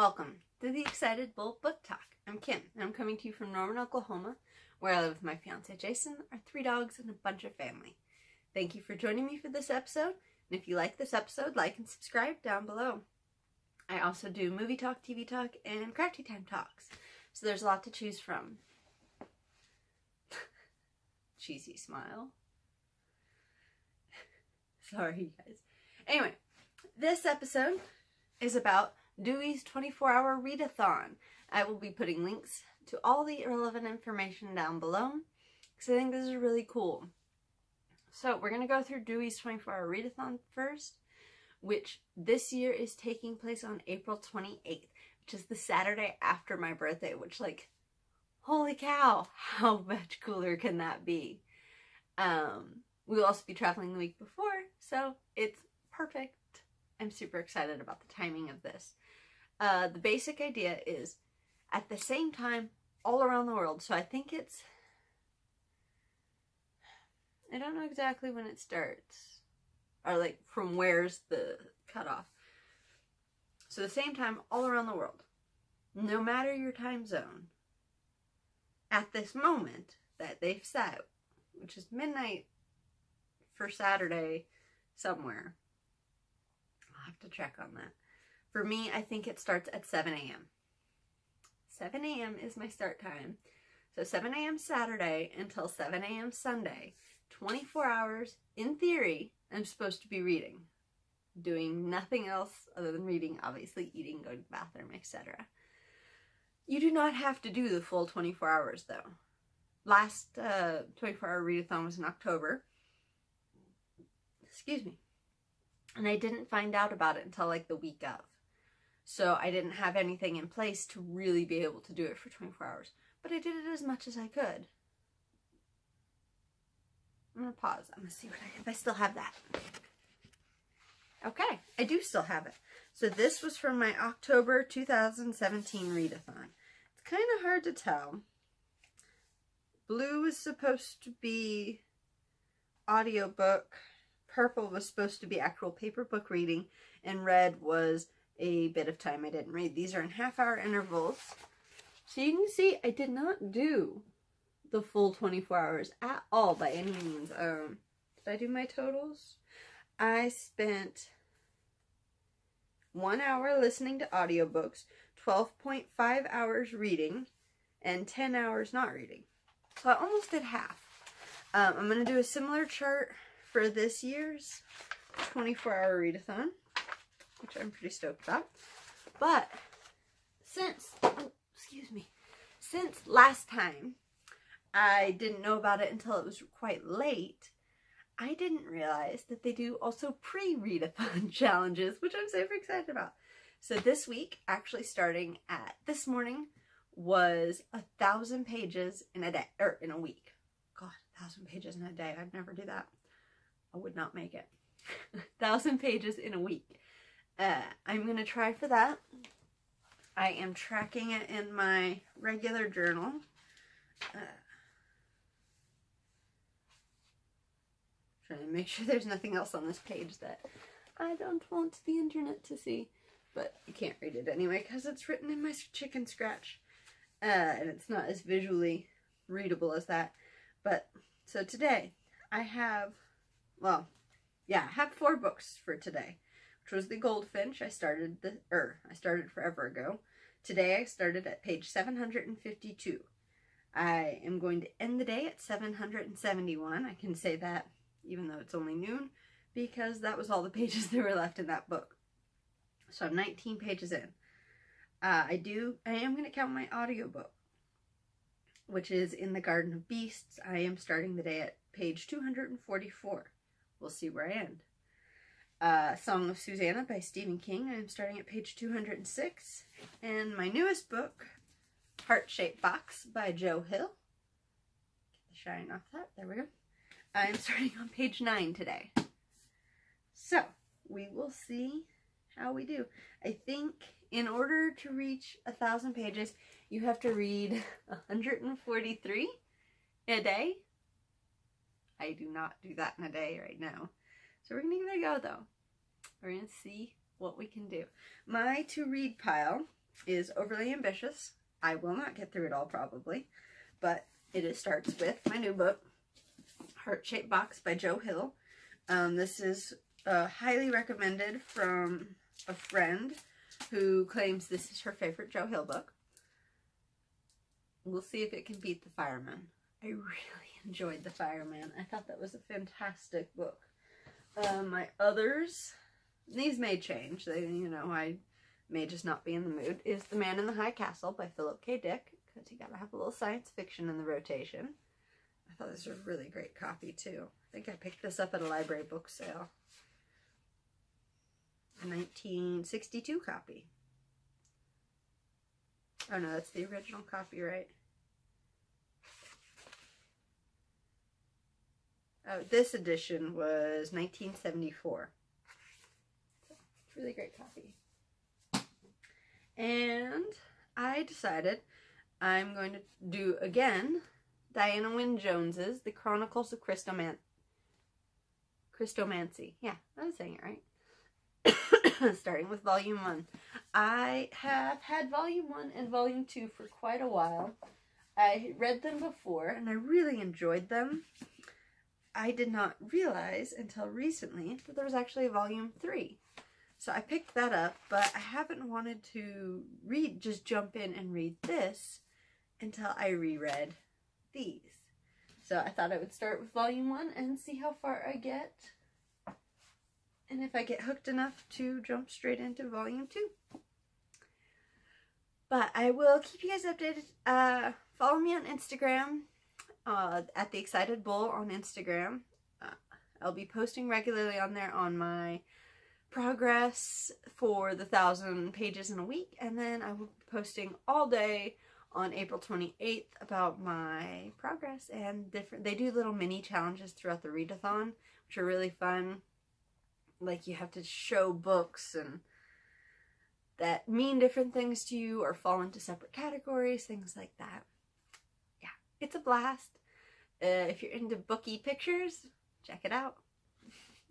Welcome to the Excited Bull Book Talk. I'm Kim, and I'm coming to you from Norman, Oklahoma, where I live with my fiance Jason, our 3 dogs, and a bunch of family. Thank you for joining me for this episode, and if you like this episode, like and subscribe down below. I also do movie talk, TV talk, and crafty time talks, so there's a lot to choose from. Cheesy smile. Sorry, guys. Anyway, this episode is about Dewey's 24-hour readathon. I will be putting links to all the relevant information down below because I think this is really cool. So we're going to go through Dewey's 24-hour readathon first, which this year is taking place on April 28th, which is the Saturday after my birthday, which, like, holy cow, how much cooler can that be? We'll also be traveling the week before, so it's perfect. I'm super excited about the timing of this. The basic idea is at the same time all around the world. So I think it's, I don't know exactly when it starts, or like from where's the cutoff. So the same time all around the world, no matter your time zone, at this moment that they've set, which is midnight for Saturday somewhere. I'll have to check on that. For me, I think it starts at 7 a.m. 7 a.m. is my start time. So 7 a.m. Saturday until 7 a.m. Sunday. 24 hours, in theory, I'm supposed to be reading. Doing nothing else other than reading, obviously eating, going to the bathroom, etc. You do not have to do the full 24 hours, though. Last 24-hour readathon was in October. Excuse me. And I didn't find out about it until like the week of. So I didn't have anything in place to really be able to do it for 24 hours. But I did it as much as I could. I'm going to pause. I'm going to see if I still have that. Okay, I do still have it. So this was from my October 2017 readathon. It's kind of hard to tell. Blue is supposed to be audiobook. Purple was supposed to be actual paper book reading, and red was a bit of time I didn't read. These are in half-hour intervals. So you can see I did not do the full 24 hours at all by any means. Did I do my totals? I spent 1 hour listening to audiobooks, 12.5 hours reading, and 10 hours not reading. So I almost did half. I'm going to do a similar chart for this year's 24-hour readathon, which I'm pretty stoked about. But since last time I didn't know about it until it was quite late, I didn't realize that they do also pre-readathon challenges, which I'm super excited about. So this week, actually starting at this morning, was 1,000 pages in a day, or in a week. God, 1,000 pages in a day. I'd never do that. I would not make it. 1,000 pages in a week. I'm going to try for that. I am tracking it in my regular journal. Trying to make sure there's nothing else on this page that I don't want the internet to see. But you can't read it anyway because it's written in my chicken scratch. And it's not as visually readable as that. But, so today I have, well, yeah, I have 4 books for today, which was The Goldfinch. I started forever ago. Today I started at page 752. I am going to end the day at 771. I can say that even though it's only noon, because that was all the pages there were left in that book. So I'm 19 pages in. I am going to count my audiobook, which is In the Garden of Beasts. I am starting the day at page 244. We'll see where I end. Song of Susanna by Stephen King. I am starting at page 206. And my newest book, Heart-Shaped Box by Joe Hill. Get the shine off that. There we go. I'm starting on page 9 today. So, we will see how we do. I think in order to reach 1,000 pages, you have to read 143 a day. I do not do that in a day right now. So we're going to give it a go, though. We're going to see what we can do. My to-read pile is overly ambitious. I will not get through it all probably, but starts with my new book, Heart-Shaped Box by Joe Hill. This is highly recommended from a friend who claims this is her favorite Joe Hill book. We'll see if it can beat The Fireman. I really enjoyed The Fireman. I thought that was a fantastic book. My others, these may change. They, you know, I may just not be in the mood, is The Man in the High Castle by Philip K. Dick, because you gotta have a little science fiction in the rotation. I thought this was a really great copy, too. I think I picked this up at a library book sale. A 1962 copy. Oh no, that's the original copyright. Oh, this edition was 1974. So, it's a really great copy. And I decided I'm going to do, again, Diana Wynne Jones's The Chronicles of Christomancy. Yeah, I was saying it right. Starting with Volume 1. I have had Volume 1 and Volume 2 for quite a while. I read them before, and I really enjoyed them. I did not realize until recently that there was actually a Volume 3. So I picked that up, but I haven't wanted to just jump in and read this until I reread these. So I thought I would start with Volume 1 and see how far I get. And if I get hooked enough to jump straight into Volume 2. But I will keep you guys updated. Follow me on Instagram, at The Excited Bull on Instagram. I'll be posting regularly on there on my progress for the 1,000 pages in a week. And then I will be posting all day on April 28th about my progress and they do little mini challenges throughout the readathon, which are really fun. Like, you have to show books and that mean different things to you or fall into separate categories, things like that. Yeah, it's a blast. If you're into booky pictures, check it out.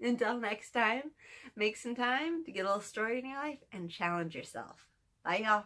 Until next time, make some time to get a little story in your life and challenge yourself. Bye, y'all.